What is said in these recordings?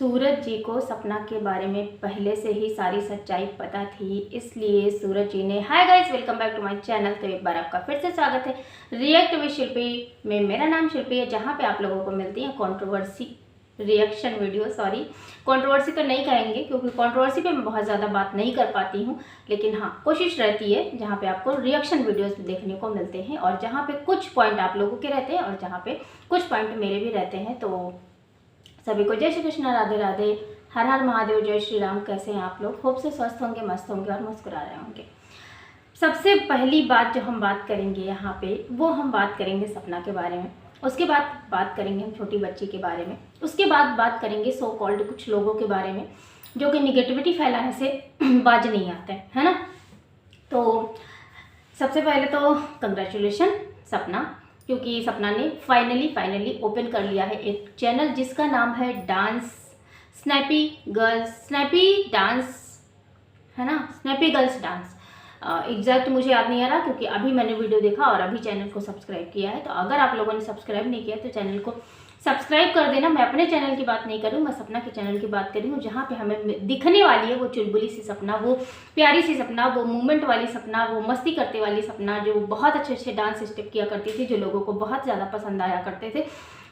सूरज जी को सपना के बारे में पहले से ही सारी सच्चाई पता थी, इसलिए सूरज जी ने, hi guys, welcome back to my channel. तो एक बार आपका फिर से स्वागत है रिएक्ट विद शिल्पी में। मेरा नाम शिल्पी है, जहां पे आप लोगों को मिलती है controversy reaction video. Sorry, controversy तो नहीं कहेंगे क्योंकि कंट्रोवर्सी पे मैं बहुत ज़्यादा बात नहीं कर पाती हूँ, लेकिन हाँ कोशिश रहती है जहाँ पे आपको रिएक्शन वीडियोस देखने को मिलते हैं और जहाँ पे कुछ पॉइंट आप लोगों के रहते हैं और जहाँ पे कुछ पॉइंट मेरे भी रहते हैं। तो सभी को जय श्री कृष्ण, राधे राधे, हर हर महादेव, जय श्री राम। कैसे हैं आप लोग? होप से स्वस्थ होंगे, मस्त होंगे और मुस्कुरा रहे होंगे। सबसे पहली बात जो हम बात करेंगे यहाँ पे, वो हम बात करेंगे सपना के बारे में। उसके बाद बात करेंगे हम छोटी बच्ची के बारे में। उसके बाद बात करेंगे सो कॉल्ड कुछ लोगों के बारे में जो कि निगेटिविटी फैलाने से बाज नहीं आते हैं, है ना। तो सबसे पहले तो कंग्रेचुलेशन सपना, क्योंकि सपना ने फाइनली ओपन कर लिया है एक चैनल जिसका नाम है dance snappy girls, snappy dance, है ना, स्नैपी गर्ल्स डांस। एग्जैक्ट मुझे याद नहीं आ रहा क्योंकि अभी मैंने वीडियो देखा और अभी चैनल को सब्सक्राइब किया है। तो अगर आप लोगों ने सब्सक्राइब नहीं किया तो चैनल को सब्सक्राइब कर देना। मैं अपने चैनल की बात नहीं करूँ, मैं सपना के चैनल की बात कर रही हूँ, जहाँ पे हमें दिखने वाली है वो चुलबुली सी सपना, वो प्यारी सी सपना, वो मूवमेंट वाली सपना, वो मस्ती करते वाली सपना, जो बहुत अच्छे अच्छे डांस स्टेप किया करती थी, जो लोगों को बहुत ज़्यादा पसंद आया करते थे।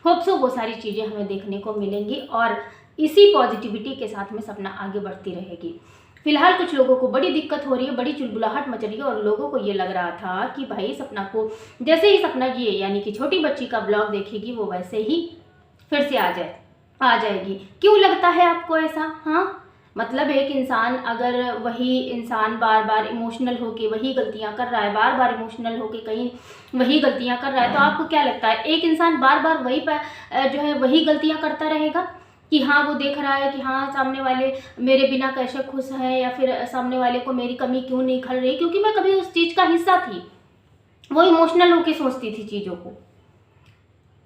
होप सो वो सारी चीज़ें हमें देखने को मिलेंगी और इसी पॉजिटिविटी के साथ में सपना आगे बढ़ती रहेगी। फिलहाल कुछ लोगों को बड़ी दिक्कत हो रही है, बड़ी चुलबुलाहट मच रही है और लोगों को ये लग रहा था कि भाई सपना को जैसे ही सपना ये यानी कि छोटी बच्ची का ब्लॉग देखेगी वो वैसे ही फिर से आ जाएगी। क्यों लगता है आपको ऐसा? हाँ, मतलब एक इंसान, अगर वही इंसान बार बार इमोशनल होके वही गलतियां कर रहा है, बार बार इमोशनल होके कहीं वही गलतियां कर रहा है, तो आपको क्या लगता है एक इंसान बार बार वही जो है वही गलतियां करता रहेगा? कि हाँ वो देख रहा है कि हाँ सामने वाले मेरे बिना कैसे खुश है, या फिर सामने वाले को मेरी कमी क्यों नहीं खल रही, क्योंकि मैं कभी उस चीज़ का हिस्सा थी, वो इमोशनल होके सोचती थी चीज़ों को,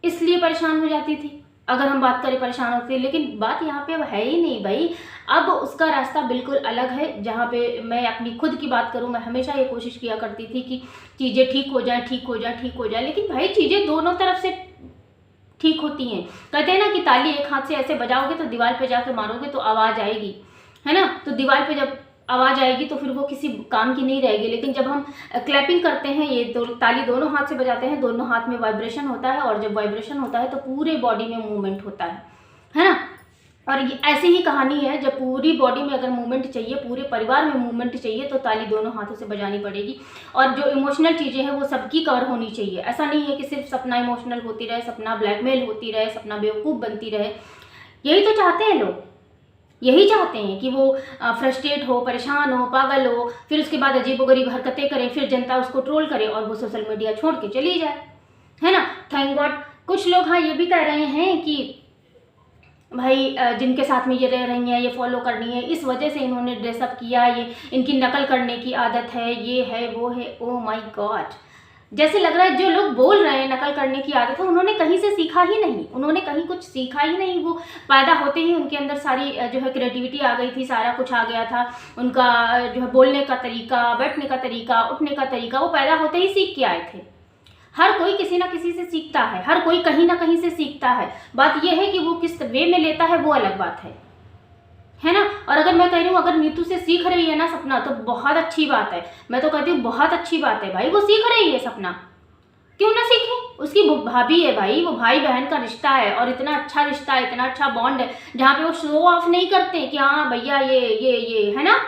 इसलिए परेशान हो जाती थी। अगर हम बात करें परेशान होते, लेकिन बात यहाँ पे है ही नहीं भाई। अब उसका रास्ता बिल्कुल अलग है। जहाँ पे मैं अपनी खुद की बात करूँ, मैं हमेशा ये कोशिश किया करती थी कि चीज़ें ठीक हो जाए, ठीक हो जाए, ठीक हो जाए, लेकिन भाई चीज़ें दोनों तरफ से ठीक होती हैं। कहते हैं ना कि ताली एक हाथ से ऐसे बजाओगे तो दीवार पे जाके मारोगे तो आवाज़ आएगी, है ना। तो दीवार पे जब आवाज़ आएगी तो फिर वो किसी काम की नहीं रहेगी। लेकिन जब हम क्लैपिंग करते हैं, ये ताली दोनों हाथ से बजाते हैं, दोनों हाथ में वाइब्रेशन होता है और जब वाइब्रेशन होता है तो पूरे बॉडी में मूवमेंट होता है ना। और ये ऐसी ही कहानी है, जब पूरी बॉडी में अगर मूवमेंट चाहिए, पूरे परिवार में मूवमेंट चाहिए, तो ताली दोनों हाथों से बजानी पड़ेगी। और जो इमोशनल चीज़ें हैं वो सबकी कवर होनी चाहिए। ऐसा नहीं है कि सिर्फ सपना इमोशनल होती रहे, सपना ब्लैकमेल होती रहे, सपना बेवकूफ़ बनती रहे। यही तो चाहते हैं लोग, यही चाहते हैं कि वो फ्रस्ट्रेट हो, परेशान हो, पागल हो, फिर उसके बाद अजीबोगरीब हरकतें करें, फिर जनता उसको ट्रोल करे और वो सोशल मीडिया छोड़ के चली जाए, है ना। थैंक गॉड कुछ लोग हाँ ये भी कह रहे हैं कि भाई जिनके साथ में ये रह रही हैं, ये फॉलो करनी है, इस वजह से इन्होंने ड्रेसअप किया, ये इनकी नकल करने की आदत है, ये है वो है। ओ माय गॉड, जैसे लग रहा है जो लोग बोल रहे हैं नकल करने की आदत है, उन्होंने कहीं से सीखा ही नहीं, उन्होंने कहीं कुछ सीखा ही नहीं। वो पैदा होते ही उनके अंदर सारी जो है क्रिएटिविटी आ गई थी, सारा कुछ आ गया था। उनका जो है बोलने का तरीका, बैठने का तरीका, उठने का तरीका, वो पैदा होते ही सीख के आए थे। हर कोई किसी ना किसी से सीखता है, हर कोई कहीं ना कहीं से सीखता है। बात यह है कि वो किस वे में लेता है, वो अलग बात है ना। और अगर मैं कह रही हूँ अगर नीतू से सीख रही है ना सपना, तो बहुत अच्छी बात है। मैं तो कहती हूँ बहुत अच्छी बात है भाई, वो सीख रही है सपना, क्यों ना सीखे। उसकी भाभी है भाई, वो भाई बहन का रिश्ता है और इतना अच्छा रिश्ता है, इतना अच्छा बॉन्ड है, जहाँ पे वो शो ऑफ नहीं करते कि हाँ भैया ये है ना,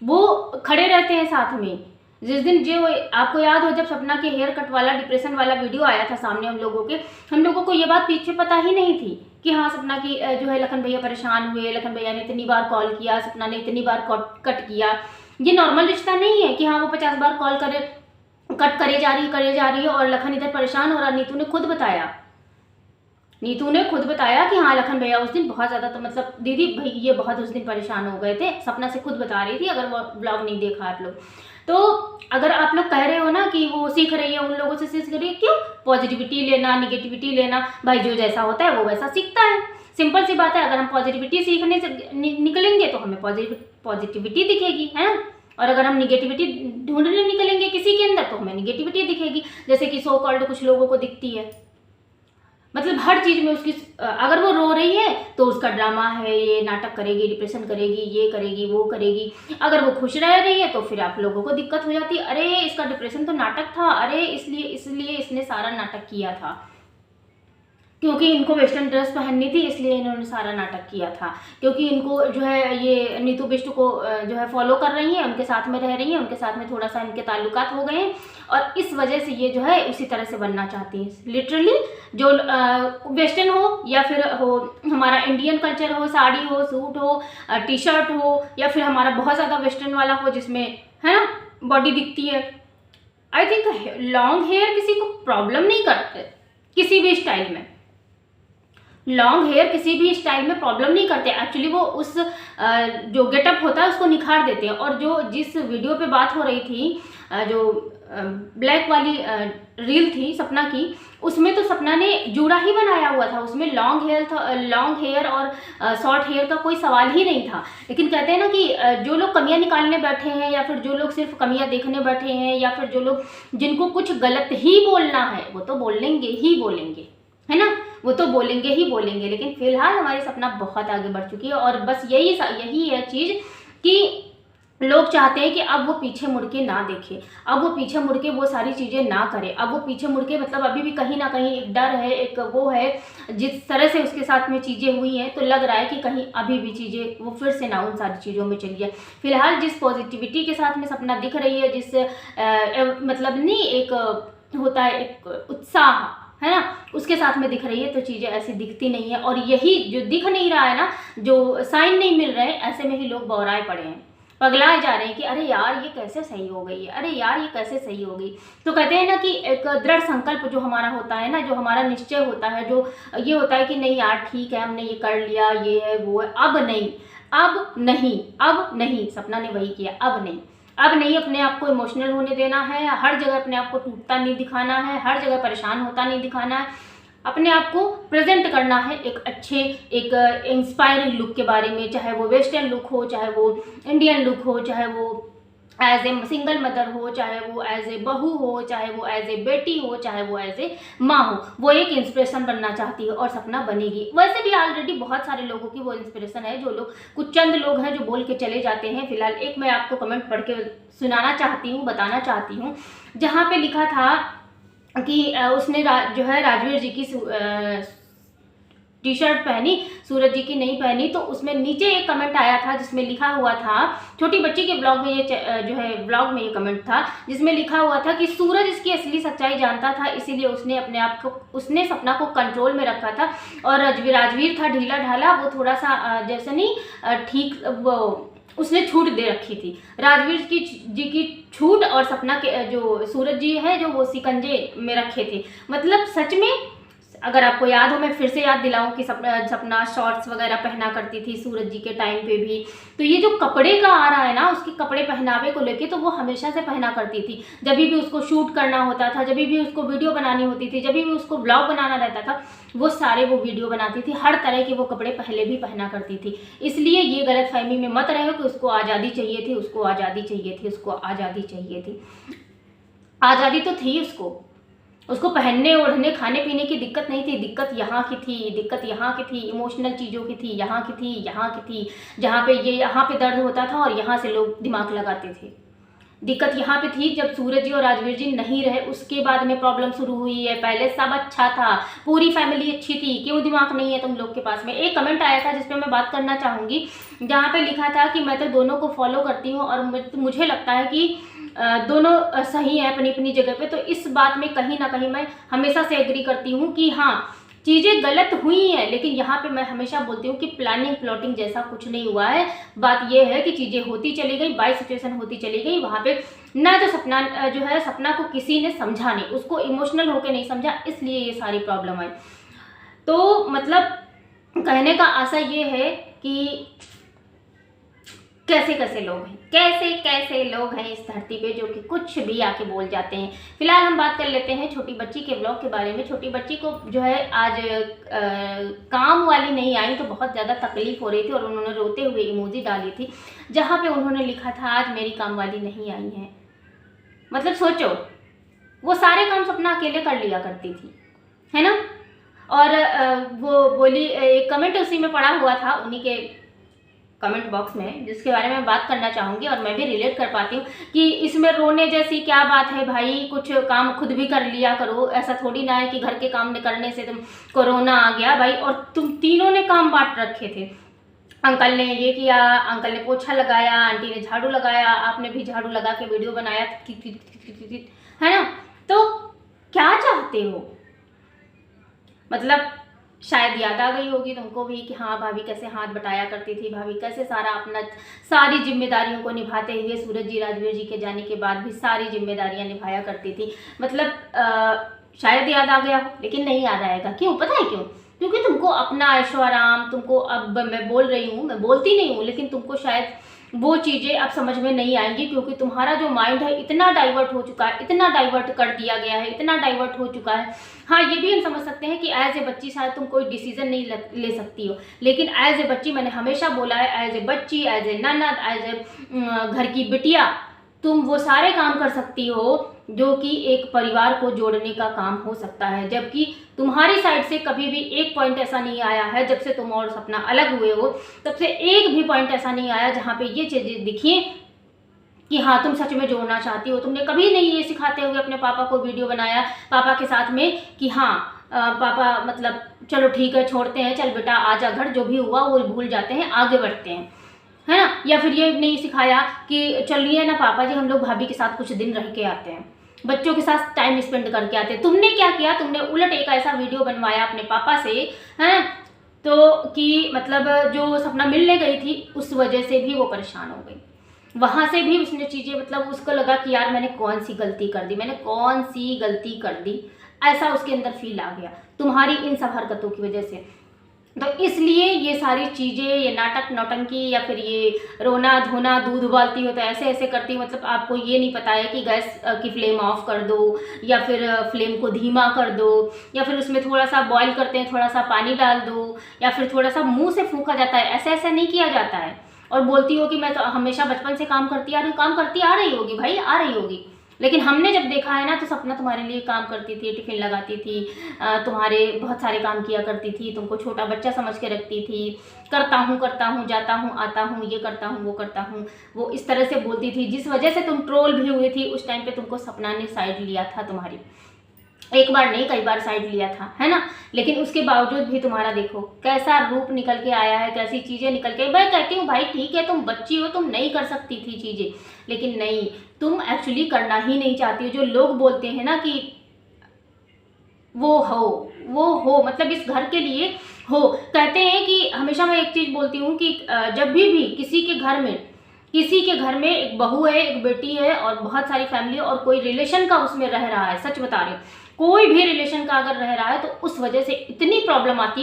वो खड़े रहते हैं साथ में। जिस दिन जो आपको याद हो जब सपना के हेयर कट वाला डिप्रेशन वाला वीडियो आया था सामने, हम लोगों को ये बात पीछे पता ही नहीं थी कि हाँ सपना की जो है लखन भैया परेशान हुए, लखन भैया ने इतनी बार कॉल किया, सपना ने इतनी बार कट किया। ये नॉर्मल रिश्ता नहीं है कि हाँ वो 50 बार कॉल कट करे जा रही है और लखन इधर परेशान हो रहा। नीतू ने खुद बताया कि हाँ लखन भैया उस दिन बहुत ज़्यादा, तो मतलब दीदी भाई ये बहुत उस दिन परेशान हो गए थे, सपना से खुद बता रही थी, अगर वो ब्लॉग नहीं देखा आप लोग। तो अगर आप लोग कह रहे हो ना कि वो सीख रही है, उन लोगों से सीख रही है, क्यों? पॉजिटिविटी लेना, निगेटिविटी लेना, भाई जो जैसा होता है वो वैसा सीखता है। सिंपल सी बात है, अगर हम पॉजिटिविटी सीखने से निकलेंगे तो हमें पॉजिटिविटी दिखेगी, है ना। और अगर हम निगेटिविटी ढूंढने निकलेंगे किसी के अंदर तो हमें निगेटिविटी दिखेगी, जैसे कि सो कॉल्ड कुछ लोगों को दिखती है। मतलब हर चीज़ में उसकी, अगर वो रो रही है तो उसका ड्रामा है, ये नाटक करेगी, डिप्रेशन करेगी, ये करेगी, वो करेगी। अगर वो खुश रह रही है तो फिर आप लोगों को दिक्कत हो जाती है, अरे इसका डिप्रेशन तो नाटक था, अरे इसलिए इसने सारा नाटक किया था, क्योंकि इनको वेस्टर्न ड्रेस पहननी थी इसलिए इन्होंने सारा नाटक किया था, क्योंकि इनको जो है ये नीतू बिष्ट को जो है फॉलो कर रही हैं, उनके साथ में रह रही हैं, उनके साथ में थोड़ा सा इनके ताल्लुकात हो गए हैं और इस वजह से ये जो है उसी तरह से बनना चाहती है। लिटरली जो वेस्टर्न हो या फिर हो हमारा इंडियन कल्चर हो, साड़ी हो, सूट हो, टी शर्ट हो, या फिर हमारा बहुत ज़्यादा वेस्टर्न वाला हो जिसमें है ना बॉडी दिखती है, आई थिंक लॉन्ग हेयर किसी को प्रॉब्लम नहीं करते, किसी भी स्टाइल में लॉन्ग हेयर किसी भी स्टाइल में प्रॉब्लम नहीं करते। एक्चुअली वो उस जो गेटअप होता है उसको निखार देते हैं। और जो जिस वीडियो पे बात हो रही थी, जो ब्लैक वाली रील थी सपना की, उसमें तो सपना ने जूड़ा ही बनाया हुआ था, उसमें लॉन्ग हेयर और शॉर्ट हेयर का कोई सवाल ही नहीं था। लेकिन कहते हैं ना कि जो लोग कमियां निकालने बैठे हैं या फिर जो लोग सिर्फ कमियां देखने बैठे हैं या फिर जो लोग जिनको कुछ गलत ही बोलना है वो तो बोलेंगे ही बोलेंगे, है ना, वो तो बोलेंगे ही बोलेंगे। लेकिन फिलहाल हमारी सपना बहुत आगे बढ़ चुकी है और बस यही है चीज़ कि लोग चाहते हैं कि अब वो पीछे मुड़ के ना देखे, अब वो पीछे मुड़ के वो सारी चीज़ें ना करे, अब वो पीछे मुड़ के मतलब अभी भी कहीं ना कहीं एक डर है, एक वो है, जिस तरह से उसके साथ में चीज़ें हुई हैं तो लग रहा है कि कहीं अभी भी चीज़ें वो फिर से ना उन सारी चीज़ों में चली जाए। फिलहाल जिस पॉजिटिविटी के साथ में सपना दिख रही है, जिस मतलब नहीं एक होता है एक उत्साह, है ना, उसके साथ में दिख रही है, तो चीज़ें ऐसी दिखती नहीं है। और यही जो दिख नहीं रहा है ना, जो साइन नहीं मिल रहे, ऐसे में ही लोग बौराए पड़े हैं, पगलाए जा रहे हैं कि अरे यार ये कैसे सही हो गई है, अरे यार ये कैसे सही हो गई। तो कहते हैं ना कि एक दृढ़ संकल्प जो हमारा होता है ना, जो हमारा निश्चय होता है, जो ये होता है कि नहीं यार ठीक है हमने ये कर लिया, ये है वो है, अब नहीं, अब नहीं, अब नहीं, सपना ने वही किया, अब नहीं, अब नहीं अपने आप को इमोशनल होने देना है, हर जगह अपने आप को टूटता नहीं दिखाना है, हर जगह परेशान होता नहीं दिखाना है, अपने आप को प्रेजेंट करना है एक अच्छे एक इंस्पायरिंग लुक के बारे में, चाहे वो वेस्टर्न लुक हो, चाहे वो इंडियन लुक हो, चाहे वो एज ए सिंगल मदर हो, चाहे वो एज ए बहू हो, चाहे वो एज ए बेटी हो, चाहे वो एज ए माँ हो, वो एक इंस्पिरेशन बनना चाहती है और सपना बनेगी। वैसे भी ऑलरेडी बहुत सारे लोगों की वो इंस्पिरेशन है, जो लोग कुछ चंद लोग हैं जो बोल के चले जाते हैं। फिलहाल एक मैं आपको कमेंट पढ़ के सुनाना चाहती हूँ, बताना चाहती हूँ, जहाँ पे लिखा था कि उसने जो है राजवीर जी की टी शर्ट पहनी, सूरज जी की नहीं पहनी, तो उसमें नीचे एक कमेंट आया था जिसमें लिखा हुआ था, छोटी बच्ची के ब्लॉग में ये जो है ब्लॉग में ये कमेंट था जिसमें लिखा हुआ था कि सूरज इसकी असली सच्चाई जानता था, इसीलिए उसने अपने आप को, उसने सपना को कंट्रोल में रखा था। और राजवीर था ढीला ढाला, वो थोड़ा सा जैसे नहीं ठीक, वो उसने छूट दे रखी थी, राजवीर जी की छूट, और सपना के जो सूरज जी है जो वो सिकंजे में रखे थे। मतलब सच में अगर आपको याद हो, मैं फिर से याद दिलाऊं कि सपना शॉर्ट्स वगैरह पहना करती थी सूरज जी के टाइम पे भी। तो ये जो कपड़े का आ रहा है ना, उसके कपड़े पहनावे को लेके, तो वो हमेशा से पहना करती थी। जब भी उसको शूट करना होता था, जब भी उसको वीडियो बनानी होती थी, जब भी उसको ब्लॉग बनाना रहता था, वो सारे वो वीडियो बनाती थी, हर तरह के वो कपड़े पहले भी पहना करती थी। इसलिए ये गलतफहमी में मत रहो कि उसको आज़ादी चाहिए थी, उसको आज़ादी चाहिए थी, उसको आज़ादी चाहिए थी। आज़ादी तो थी उसको पहनने ओढ़ने खाने पीने की दिक्कत नहीं थी, दिक्कत यहाँ की थी, दिक्कत यहाँ की थी, इमोशनल चीज़ों की थी, यहाँ की थी, यहाँ की थी, जहाँ पे ये यहाँ पे दर्द होता था और यहाँ से लोग दिमाग लगाते थे। दिक्कत यहाँ पे थी जब सूरज जी और राजवीर जी नहीं रहे, उसके बाद में प्रॉब्लम शुरू हुई है। पहले सब अच्छा था, पूरी फैमिली अच्छी थी, क्यों दिमाग नहीं है तुम लोग के पास में। एक कमेंट आया था जिसपे मैं बात करना चाहूँगी, जहाँ पे लिखा था कि मैं तो दोनों को फॉलो करती हूँ और मुझे लगता है कि दोनों सही है अपनी अपनी जगह पे। तो इस बात में कहीं ना कहीं मैं हमेशा से एग्री करती हूँ कि हाँ चीज़ें गलत हुई हैं, लेकिन यहाँ पे मैं हमेशा बोलती हूँ कि प्लानिंग प्लॉटिंग जैसा कुछ नहीं हुआ है। बात यह है कि चीज़ें होती चली गई, बाई सिचुएशन होती चली गई। वहाँ पे ना तो सपना जो है, सपना को किसी ने समझा नहीं, उसको इमोशनल होके नहीं समझा, इसलिए ये सारी प्रॉब्लम आई। तो मतलब कहने का आशा ये है कि कैसे कैसे लोग हैं, कैसे कैसे लोग हैं इस धरती पे जो कि कुछ भी आके बोल जाते हैं। फिलहाल हम बात कर लेते हैं छोटी बच्ची के ब्लॉग के बारे में। छोटी बच्ची को जो है आज काम वाली नहीं आई तो बहुत ज़्यादा तकलीफ हो रही थी और उन्होंने रोते हुए इमोजी डाली थी जहाँ पे उन्होंने लिखा था आज मेरी काम वाली नहीं आई है। मतलब सोचो, वो सारे काम सपना अकेले कर लिया करती थी, है ना। और वो बोली, एक कमेंट उसी में पड़ा हुआ था उन्हीं के कमेंट बॉक्स में, जिसके बारे में बात करना चाहूँगी और मैं भी रिलेट कर पाती हूँ कि इसमें रोने जैसी क्या बात है भाई। कुछ काम खुद भी कर लिया करो, ऐसा थोड़ी ना है कि घर के काम न करने से तुम कोरोना आ गया भाई। और तुम तीनों ने काम बांट रखे थे, अंकल ने ये किया, अंकल ने पोछा लगाया, आंटी ने झाड़ू लगाया, आपने भी झाड़ू लगा के वीडियो बनाया, है ना। तो क्या चाहते हो, मतलब शायद याद आ गई होगी तुमको भी कि हाँ भाभी कैसे हाथ बटाया करती थी, भाभी कैसे सारी जिम्मेदारियों को निभाते हुए सूरज जी राजवीर जी के जाने के बाद भी सारी जिम्मेदारियां निभाया करती थी। मतलब शायद याद आ गया, लेकिन नहीं याद आएगा। क्यों, पता है क्यों? क्योंकि तुमको अपना ऐशो आराम, तुमको अब मैं बोल रही हूँ, मैं बोलती नहीं हूँ, लेकिन तुमको शायद वो चीज़ें अब समझ में नहीं आएंगी, क्योंकि तुम्हारा जो माइंड है इतना डाइवर्ट हो चुका है, इतना डाइवर्ट कर दिया गया है, इतना डाइवर्ट हो चुका है। हाँ, ये भी हम समझ सकते हैं कि एज ए बच्ची शायद तुम कोई डिसीजन नहीं ले सकती हो, लेकिन एज ए बच्ची, मैंने हमेशा बोला है, एज ए बच्ची, एज ए ननद, एज ए घर की बिटिया, तुम वो सारे काम कर सकती हो जो कि एक परिवार को जोड़ने का काम हो सकता है। जबकि तुम्हारी साइड से कभी भी एक पॉइंट ऐसा नहीं आया है, जब से तुम और सपना अलग हुए हो तब से एक भी पॉइंट ऐसा नहीं आया जहाँ पे ये चीज़ें दिखी कि हाँ तुम सच में जोड़ना चाहती हो। तुमने कभी नहीं ये सिखाते हुए अपने पापा को वीडियो बनाया पापा के साथ में कि हाँ पापा मतलब चलो ठीक है छोड़ते हैं, चल बेटा आजा घर, जो भी हुआ वो भूल जाते हैं, आगे बढ़ते हैं, है ना। या फिर ये नहीं सिखाया कि चलिए ना पापा जी हम लोग भाभी के साथ कुछ दिन रह के आते हैं, बच्चों के साथ टाइम स्पेंड करके आते हैं। तुमने क्या किया, तुमने उलट एक ऐसा वीडियो बनवाया अपने पापा से, है तो कि मतलब जो सपना मिलने गई थी उस वजह से भी वो परेशान हो गई, वहाँ से भी उसने चीज़ें मतलब उसको लगा कि यार मैंने कौन सी गलती कर दी, मैंने कौन सी गलती कर दी, ऐसा उसके अंदर फील आ गया तुम्हारी इन सब हरकतों की वजह से। तो इसलिए ये सारी चीज़ें, ये नाटक नौटंकी, या फिर ये रोना धोना, दूध उबालती हो तो ऐसे ऐसे करती हो, मतलब आपको ये नहीं पता है कि गैस की फ्लेम ऑफ कर दो, या फिर फ्लेम को धीमा कर दो, या फिर उसमें थोड़ा सा बॉईल करते हैं थोड़ा सा पानी डाल दो, या फिर थोड़ा सा मुंह से फूंका जाता है, ऐसे ऐसे नहीं किया जाता है। और बोलती हो कि मैं तो हमेशा बचपन से काम करती आ रही हूँ, काम करती आ रही होगी भाई, आ रही होगी, लेकिन हमने जब देखा है ना तो सपना तुम्हारे लिए काम करती थी, टिफिन लगाती थी, तुम्हारे बहुत सारे काम किया करती थी, तुमको छोटा बच्चा समझ के रखती थी, करता हूँ जाता हूँ आता हूँ, ये करता हूँ वो करता हूँ, वो इस तरह से बोलती थी, जिस वजह से तुम ट्रोल भी हुई थी। उस टाइम पे तुमको सपना ने साइड लिया था, तुम्हारी एक बार नहीं कई बार साइड लिया था, है ना। लेकिन उसके बावजूद भी तुम्हारा देखो कैसा रूप निकल के आया है, कैसी चीज़ें निकल के। मैं कहती हूँ भाई ठीक है तुम बच्ची हो, तुम नहीं कर सकती थी चीज़ें, लेकिन नहीं, तुम एक्चुअली करना ही नहीं चाहती हो। जो लोग बोलते हैं ना कि वो हो मतलब इस घर के लिए हो, कहते हैं कि हमेशा मैं एक चीज़ बोलती हूँ कि जब भी किसी के घर में एक बहू है, एक बेटी है और बहुत सारी फैमिली और कोई रिलेशन का उसमें रह रहा है, सच बता रही हूँ, कोई भी रिलेशन का अगर रह रहा है तो उस वजह से इतनी प्रॉब्लम आती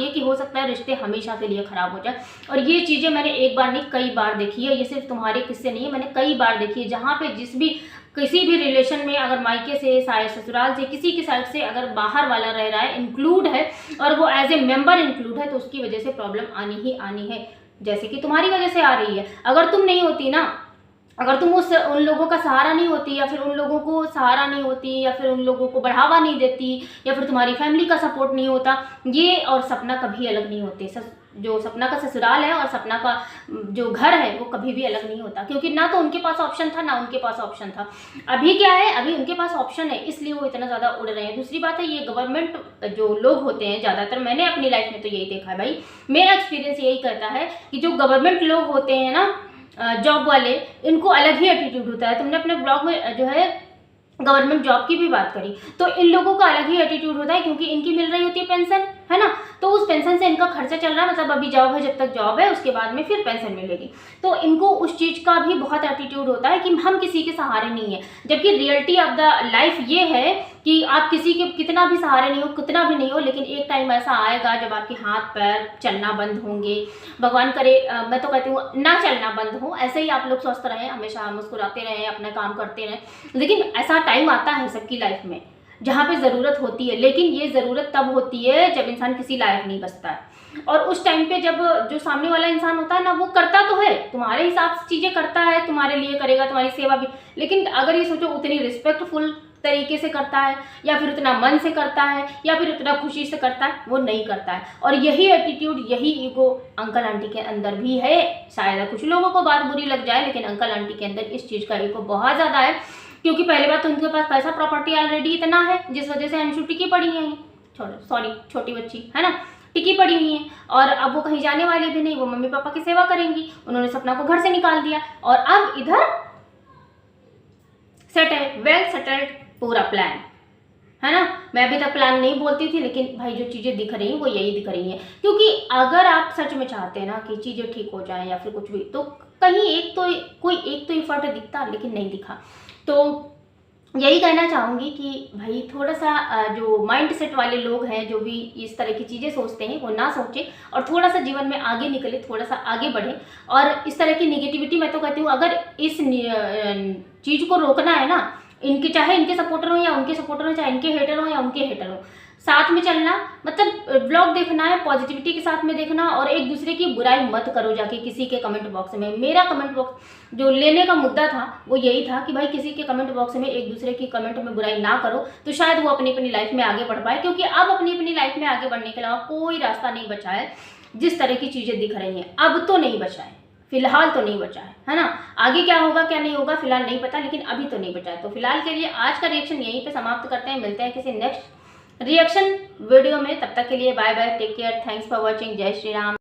है कि हो सकता है रिश्ते हमेशा के लिए ख़राब हो जाए। और ये चीज़ें मैंने एक बार नहीं कई बार देखी है, ये सिर्फ तुम्हारे किस्से नहीं है, मैंने कई बार देखी है। जहाँ पे किसी भी रिलेशन में अगर मायके से, ससुराल से, किसी की साइड से अगर बाहर वाला रह रहा है, इंक्लूड है, और वो एज ए मेंबर इंक्लूड है, तो उसकी वजह से प्रॉब्लम आनी ही आनी है, जैसे कि तुम्हारी वजह से आ रही है। अगर तुम नहीं होती ना, अगर तुम उन लोगों का सहारा नहीं होती, या फिर उन लोगों को सहारा नहीं होती, या फिर उन लोगों को बढ़ावा नहीं देती, या फिर तुम्हारी फैमिली का सपोर्ट नहीं होता, ये और सपना कभी अलग नहीं होते। जो सपना का ससुराल है और सपना का जो घर है वो कभी भी अलग नहीं होता, क्योंकि ना तो उनके पास ऑप्शन था ना उनके पास ऑप्शन था। अभी क्या है, अभी उनके पास ऑप्शन है, इसलिए वो इतना ज़्यादा उड़ रहे हैं। दूसरी बात है, ये गवर्नमेंट जो लोग होते हैं, ज़्यादातर मैंने अपनी लाइफ में तो यही देखा है भाई, मेरा एक्सपीरियंस यही कहता है कि जो गवर्नमेंट लोग होते हैं ना, जॉब वाले, इनको अलग ही एटीट्यूड होता है। तुमने अपने ब्लॉग में जो है गवर्नमेंट जॉब की भी बात करी, तो इन लोगों का अलग ही एटीट्यूड होता है, क्योंकि इनकी मिल रही होती है पेंशन, है ना, तो उस पेंशन से इनका खर्चा चल रहा है, मतलब अभी जॉब है, जब तक जॉब है उसके बाद में फिर पेंशन मिलेगी, तो इनको उस चीज़ का भी बहुत एटीट्यूड होता है कि हम किसी के सहारे नहीं है। जबकि रियलिटी ऑफ द लाइफ ये है कि आप किसी के कितना भी सहारे नहीं हो, कितना भी नहीं हो, लेकिन एक टाइम ऐसा आएगा जब आपके हाथ पैर चलना बंद होंगे। भगवान करे मैं तो कहती हूँ ना चलना बंद हो, ऐसे ही आप लोग स्वस्थ रहें, हमेशा मुस्कुराते रहें, अपना काम करते रहें, लेकिन ऐसा टाइम आता है सबकी लाइफ में जहाँ पे ज़रूरत होती है। लेकिन ये ज़रूरत तब होती है जब इंसान किसी लायक नहीं बचता है, और उस टाइम पे जब जो सामने वाला इंसान होता है ना, वो करता तो है तुम्हारे हिसाब से चीज़ें करता है, तुम्हारे लिए करेगा, तुम्हारी सेवा भी, लेकिन अगर ये सोचो उतनी रिस्पेक्टफुल तरीके से करता है या फिर उतना मन से करता है या फिर उतना खुशी से करता है, वो नहीं करता है। और यही एटीट्यूड, यही ईगो अंकल आंटी के अंदर भी है। शायद कुछ लोगों को बात बुरी लग जाए, लेकिन अंकल आंटी के अंदर इस चीज़ का ईगो बहुत ज़्यादा है। क्योंकि पहली बात तो उनके पास पैसा प्रॉपर्टी ऑलरेडी इतना है, जिस वजह से अंशु टिकी पड़ी है, छोटी बच्ची है ना, टिकी पड़ी हुई है। और अब वो कहीं जाने वाली भी नहीं, वो मम्मी पापा की सेवा करेंगी। उन्होंने सपना को घर से निकाल दिया और अब इधर सेट है, वेल सेटल्ड पूरा प्लान, है ना। मैं अभी तक प्लान नहीं बोलती थी, लेकिन भाई जो चीज़ें दिख रही हैं वो यही दिख रही हैं। क्योंकि अगर आप सच में चाहते हैं ना कि चीज़ें ठीक हो जाएं या फिर कुछ भी, तो कहीं कोई एक तो इफर्ट दिखता, लेकिन नहीं दिखा। तो यही कहना चाहूँगी कि भाई थोड़ा सा जो माइंड सेट वाले लोग हैं, जो भी इस तरह की चीज़ें सोचते हैं, वो ना सोचें और थोड़ा सा जीवन में आगे निकले, थोड़ा सा आगे बढ़े। और इस तरह की निगेटिविटी, मैं तो कहती हूँ अगर इस चीज़ को रोकना है ना, इनके चाहे इनके सपोर्टर हो या उनके सपोर्टर हो, चाहे इनके हेटर हो या उनके हेटर हो, साथ में चलना, मतलब ब्लॉग देखना है, पॉजिटिविटी के साथ में देखना और एक दूसरे की बुराई मत करो जाके किसी के कमेंट बॉक्स में। मेरा कमेंट बॉक्स जो लेने का मुद्दा था वो यही था कि भाई किसी के कमेंट बॉक्स में एक दूसरे की कमेंट में बुराई ना करो, तो शायद वो अपनी अपनी लाइफ में आगे बढ़ पाए। क्योंकि अब अपनी अपनी लाइफ में आगे बढ़ने के अलावा कोई रास्ता नहीं बचा है। जिस तरह की चीज़ें दिख रही हैं अब तो नहीं बचा है, फिलहाल तो नहीं बचा है ना। आगे क्या होगा क्या नहीं होगा फिलहाल नहीं पता, लेकिन अभी तो नहीं बचा है। तो फिलहाल के लिए आज का रिएक्शन यहीं पे समाप्त करते हैं। मिलते हैं किसी नेक्स्ट रिएक्शन वीडियो में, तब तक के लिए bye bye, take care, thanks for watching, जय श्री राम।